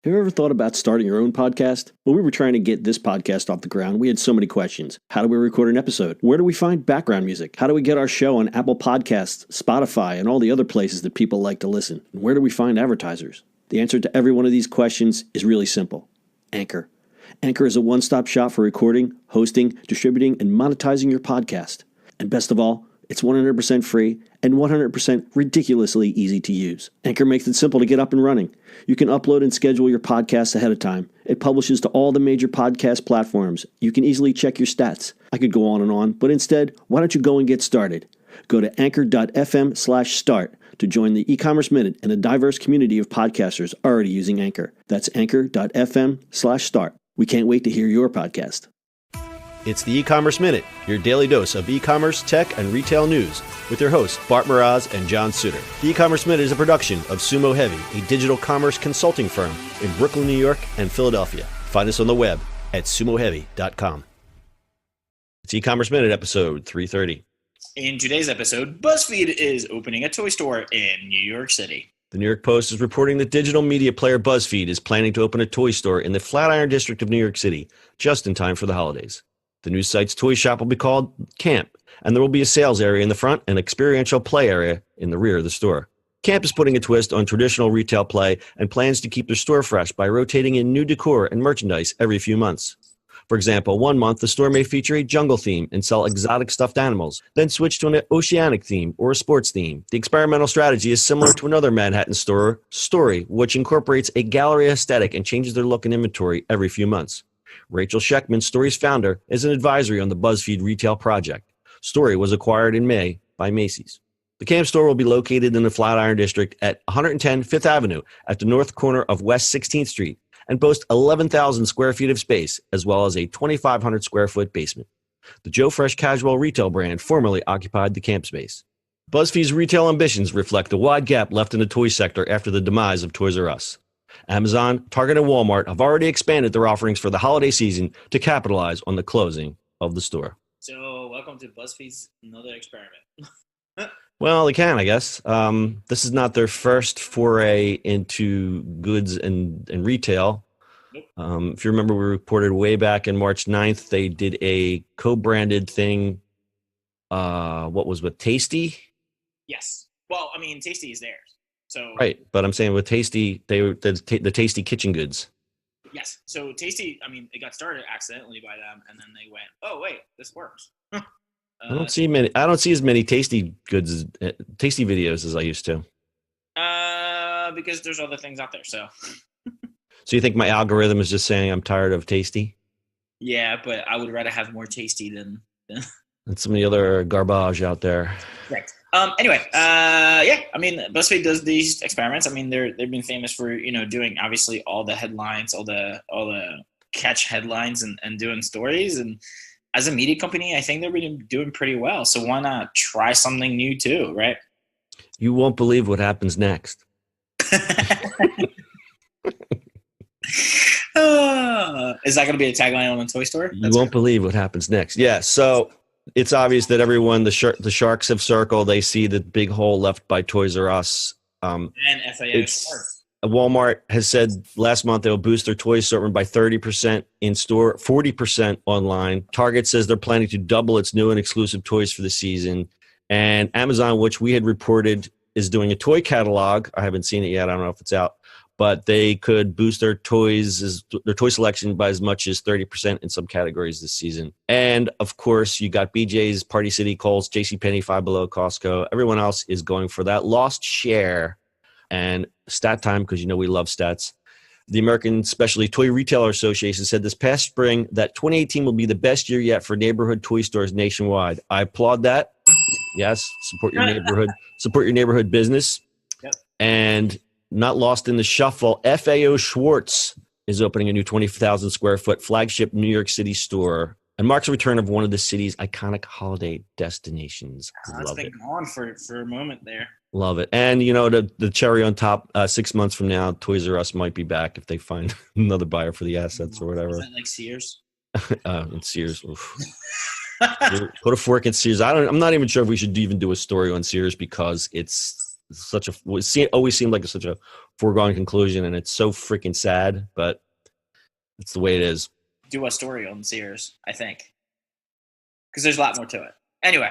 Have you ever thought about starting your own podcast? When we were trying to get this podcast off the ground, we had so many questions. How do we record an episode? Where do we find background music? How do we get our show on Apple Podcasts, Spotify, and all the other places that people like to listen? And where do we find advertisers? The answer to every one of these questions is really simple. Anchor. Anchor is a one-stop shop for recording, hosting, distributing, and monetizing your podcast. And best of all, it's 100% free and 100% ridiculously easy to use. Anchor makes it simple to get up and running. You can upload and schedule your podcasts ahead of time. It publishes to all the major podcast platforms. You can easily check your stats. I could go on, but instead, why don't you go and get started? Go to anchor.fm/start to join the e-commerce minute and a diverse community of podcasters already using Anchor. That's anchor.fm/start. We can't wait to hear your podcast. It's the E-commerce Minute, your daily dose of e-commerce, tech, and retail news with your hosts, Bart Mraz and John Suter. The E-commerce Minute is a production of Sumo Heavy, a digital commerce consulting firm in Brooklyn, New York, and Philadelphia. Find us on the web at sumoheavy.com. It's E-commerce Minute, episode 330. In today's episode, BuzzFeed is opening a toy store in New York City. The New York Post is reporting that digital media player BuzzFeed is planning to open a toy store in the Flatiron district of New York City, just in time for the holidays. The news site's toy shop will be called Camp, and there will be a sales area in the front and experiential play area in the rear of the store. Camp is putting a twist on traditional retail play and plans to keep their store fresh by rotating in new decor and merchandise every few months. For example, one month the store may feature a jungle theme and sell exotic stuffed animals, then switch to an oceanic theme or a sports theme. The experimental strategy is similar to another Manhattan store, Story, which incorporates a gallery aesthetic and changes their look and inventory every few months. Rachel Sheckman, Story's founder, is an advisory on the BuzzFeed retail project. Story was acquired in May by Macy's. The Camp store will be located in the Flatiron district at 110 Fifth Avenue at the north corner of West 16th Street and boast 11,000 square feet of space as well as a 2,500 square foot basement. The Joe Fresh casual retail brand formerly occupied the Camp space. BuzzFeed's retail ambitions reflect the wide gap left in the toy sector after the demise of Toys R Us. Amazon, Target, and Walmart have already expanded their offerings for the holiday season to capitalize on the closing of the store. So, welcome to BuzzFeed's another experiment. Well, they can, I guess. This is not their first foray into goods and retail. Nope. If you remember, we reported way back in March 9th, they did a co-branded thing. What was with Tasty? Yes. Well, I mean, Tasty is theirs. So Right, but I'm saying with Tasty, the Tasty kitchen goods. Yes. So Tasty, I mean, it got started accidentally by them, and then they went, "Oh wait, this works." I don't see as many Tasty goods, Tasty videos as I used to. Because there's other things out there. So you think my algorithm is just saying I'm tired of Tasty? yeah, but I would rather have more Tasty than. And some of the other garbage out there. Correct. Anyway, yeah, I mean, BuzzFeed does these experiments. I mean, they've been famous for, doing obviously all the headlines, all the catch headlines and doing stories. And as a media company, I think they've been doing pretty well. So why not try something new too, right? You won't believe what happens next. Is that going to be a tagline on the toy store? You won't believe what happens next. Yeah, so it's obvious that everyone, the Sharks have circled. They see the big hole left by Toys R Us. And FAO. Walmart has said last month they'll boost their toy assortment by 30% in store, 40% online. Target says they're planning to double its new and exclusive toys for the season. And Amazon, which we had reported, is doing a toy catalog. I haven't seen it yet. I don't know if it's out. But they could boost their toy selection by as much as 30% in some categories this season. And of course, you got BJ's, Party City, Kohl's, JCPenney, Five Below, Costco. Everyone else is going for that lost share. And stat time, because we love stats. The American Specialty Toy Retailer Association said this past spring that 2018 will be the best year yet for neighborhood toy stores nationwide. I applaud that. Yes, support your neighborhood. Support your neighborhood business. Yep. And not lost in the shuffle, FAO Schwartz is opening a new 20,000 square foot flagship New York City store and marks the return of one of the city's iconic holiday destinations. It's been gone for a moment there. Love it. And, the cherry on top, 6 months from now, Toys R Us might be back if they find another buyer for the assets or whatever. Is that like Sears? In Sears. Put a fork in Sears. I'm not even sure if we should even do a story on Sears because it's always seemed like such a foregone conclusion, and it's so freaking sad, but it's the way it is. Do a story on Sears, I think, because there's a lot more to it. Anyway,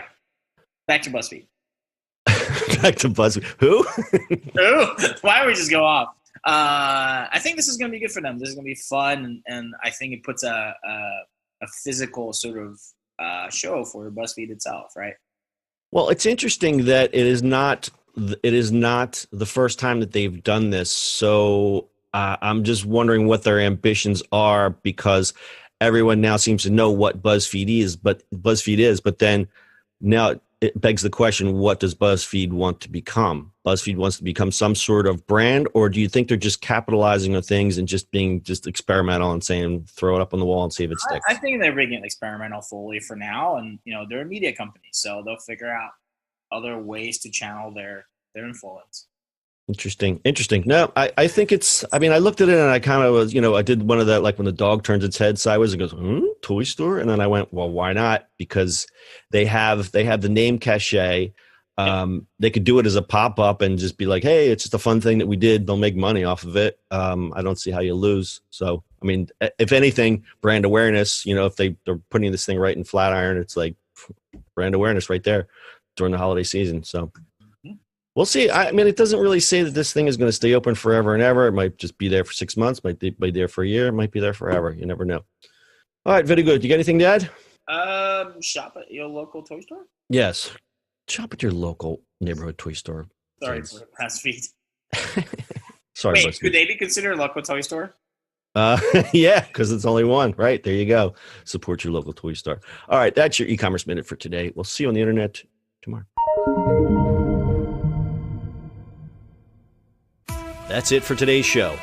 back to BuzzFeed. Back to BuzzFeed. Who? Who? Why don't we just go off? I think this is going to be good for them. This is going to be fun, and I think it puts a physical sort of show for BuzzFeed itself, right? Well, it's interesting that it is not the first time that they've done this. So I'm just wondering what their ambitions are, because everyone now seems to know what BuzzFeed is, but then now it begs the question, what does BuzzFeed want to become? BuzzFeed wants to become some sort of brand, or do you think they're just capitalizing on things and just being just experimental and saying, throw it up on the wall and see if it sticks? I think they're being experimental fully for now. And, they're a media company, so they'll figure out other ways to channel their influence. Interesting. No, I think I looked at it and I kind of was, I did one of that, like when the dog turns its head sideways, it goes, toy store. And then I went, well, why not? Because they have the name cachet. They could do it as a pop-up and just be like, hey, it's just a fun thing that we did. They'll make money off of it. I don't see how you lose. So, if anything, brand awareness, if they're putting this thing right in Flatiron, it's like brand awareness right there during the holiday season. So we'll see. It doesn't really say that this thing is going to stay open forever and ever. It might just be there for 6 months, might be there for a year, it might be there forever. You never know. All right, very good. You got anything to add? Shop at your local toy store? Yes. Shop at your local neighborhood toy store. Sorry for BuzzFeed. Sorry, Wait, BuzzFeed. could they be considered a local toy store? Yeah, because it's only one. Right, there you go. Support your local toy store. All right, that's your e-commerce minute for today. We'll see you on the internet tomorrow. That's it for today's show.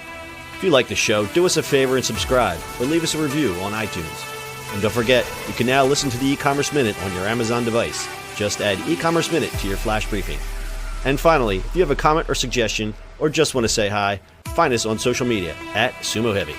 If you like the show, do us a favor and subscribe, or leave us a review on iTunes. And don't forget, you can now listen to the e-commerce minute on your Amazon device. Just add e-commerce minute to your flash briefing. And finally, if you have a comment or suggestion, or just want to say hi, find us on social media at Sumo Heavy.